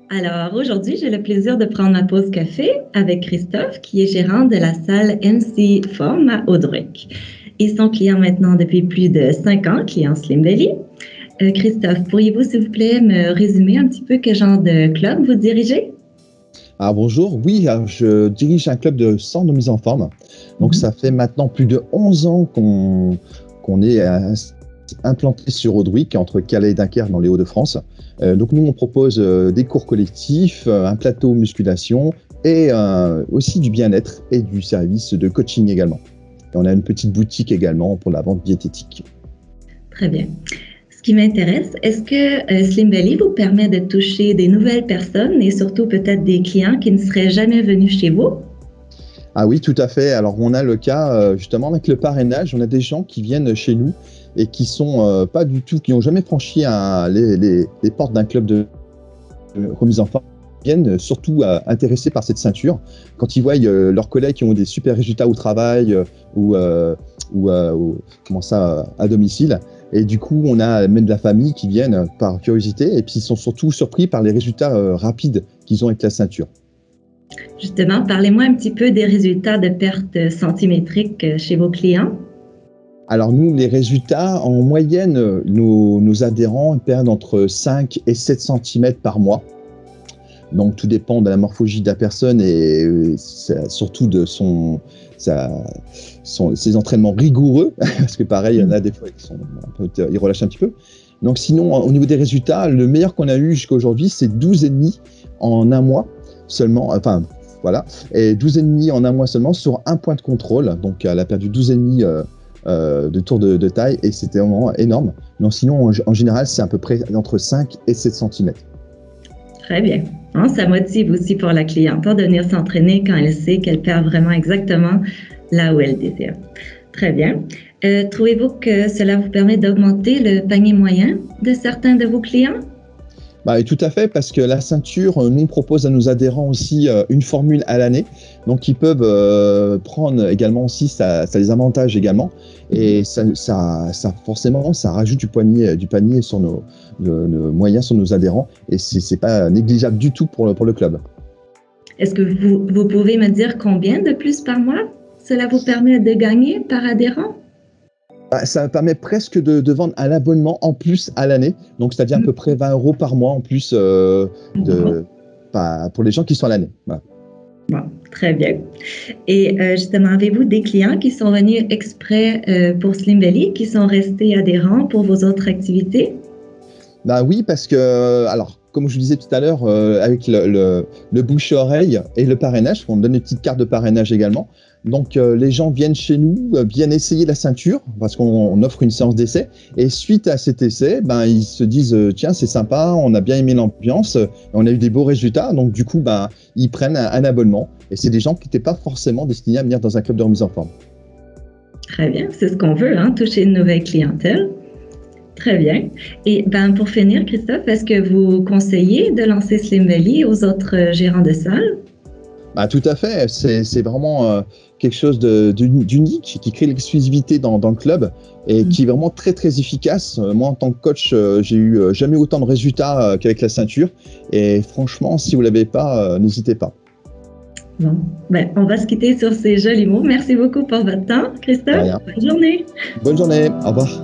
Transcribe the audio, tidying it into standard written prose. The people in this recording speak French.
Alors, aujourd'hui, j'ai le plaisir de prendre ma pause café avec Christophe, qui est gérant de la salle MC Form à Audruc. Ils sont clients maintenant depuis plus de 5 ans, clients Slim Belly. Christophe, pourriez-vous, s'il vous plaît, me résumer un petit peu quel genre de club vous dirigez? Ah, bonjour, oui, je dirige un club de centre de mise en forme. Donc, ça fait maintenant plus de 11 ans qu'on est implanté sur Audruic, entre Calais et Dunkerque, dans les Hauts-de-France. Donc, nous, on propose des cours collectifs, un plateau musculation et aussi du bien-être et du service de coaching également. Et on a une petite boutique également pour la vente diététique. Très bien. Ce qui m'intéresse, est-ce que Slim Belly vous permet de toucher des nouvelles personnes et surtout peut-être des clients qui ne seraient jamais venus chez vous? Ah oui, tout à fait. Alors, on a le cas, justement, avec le parrainage, on a des gens qui viennent chez nous et qui sont pas du tout, qui n'ont jamais franchi les portes d'un club de remise en forme, viennent surtout intéressés par cette ceinture. Quand ils voient leurs collègues qui ont des super résultats au travail ou comment ça, à domicile. Et du coup, on a même de la famille qui viennent par curiosité et puis ils sont surtout surpris par les résultats rapides qu'ils ont avec la ceinture. Justement, parlez-moi un petit peu des résultats de perte centimétrique chez vos clients. Alors nous, les résultats, en moyenne, nos adhérents perdent entre 5 et 7 cm par mois. Donc tout dépend de la morphologie de la personne et surtout de ses entraînements rigoureux, parce que pareil, il y en a des fois ils relâchent un petit peu. Donc sinon, au niveau des résultats, le meilleur qu'on a eu jusqu'à aujourd'hui, c'est 12,5 en un mois seulement. Enfin, voilà. Et 12,5 en un mois seulement sur un point de contrôle. Donc elle a perdu 12,5 de tour de taille et c'était vraiment énorme. Non, sinon, en général, c'est à peu près entre 5 et 7 cm. Très bien. Hein, ça motive aussi pour la cliente de venir s'entraîner quand elle sait qu'elle perd vraiment exactement là où elle désire. Très bien. Trouvez-vous que cela vous permet d'augmenter le panier moyen de certains de vos clients? Bah, tout à fait, parce que la ceinture, nous on propose à nos adhérents aussi une formule à l'année. Donc, ils peuvent prendre également aussi, ça a des avantages également. Et forcément, ça rajoute du panier sur nos moyens, sur nos adhérents. Et c'est pas négligeable du tout pour le club. Est-ce que vous pouvez me dire combien de plus par mois cela vous permet de gagner par adhérent? Bah, ça permet presque de vendre un abonnement en plus à l'année. Donc, c'est-à-dire à peu près 20 € par mois en plus pour les gens qui sont à l'année. Voilà. Bon, très bien. Et justement, avez-vous des clients qui sont venus exprès pour Slim Belly, qui sont restés adhérents pour vos autres activités? Bah oui, parce que, alors, comme je vous disais tout à l'heure, avec le bouche-oreille et le parrainage, on donne une petite carte de parrainage également. Donc, les gens viennent chez nous, viennent essayer la ceinture, parce qu'on offre une séance d'essai. Et suite à cet essai, ils se disent, tiens, c'est sympa, on a bien aimé l'ambiance, on a eu des beaux résultats. Donc, du coup, ils prennent un abonnement. Et c'est des gens qui n'étaient pas forcément destinés à venir dans un club de remise en forme. Très bien, c'est ce qu'on veut, hein, toucher une nouvelle clientèle. Très bien. Et pour finir, Christophe, est-ce que vous conseillez de lancer Slim Belly aux autres gérants de salle? Tout à fait, c'est vraiment quelque chose d'unique qui crée l'exclusivité dans le club et qui est vraiment très très efficace. Moi, en tant que coach, j'ai eu jamais autant de résultats qu'avec la ceinture. Et franchement, si vous l'avez pas, n'hésitez pas. Bon, on va se quitter sur ces jolis mots. Merci beaucoup pour votre temps, Christophe. Bonne journée. Bonne journée, au revoir.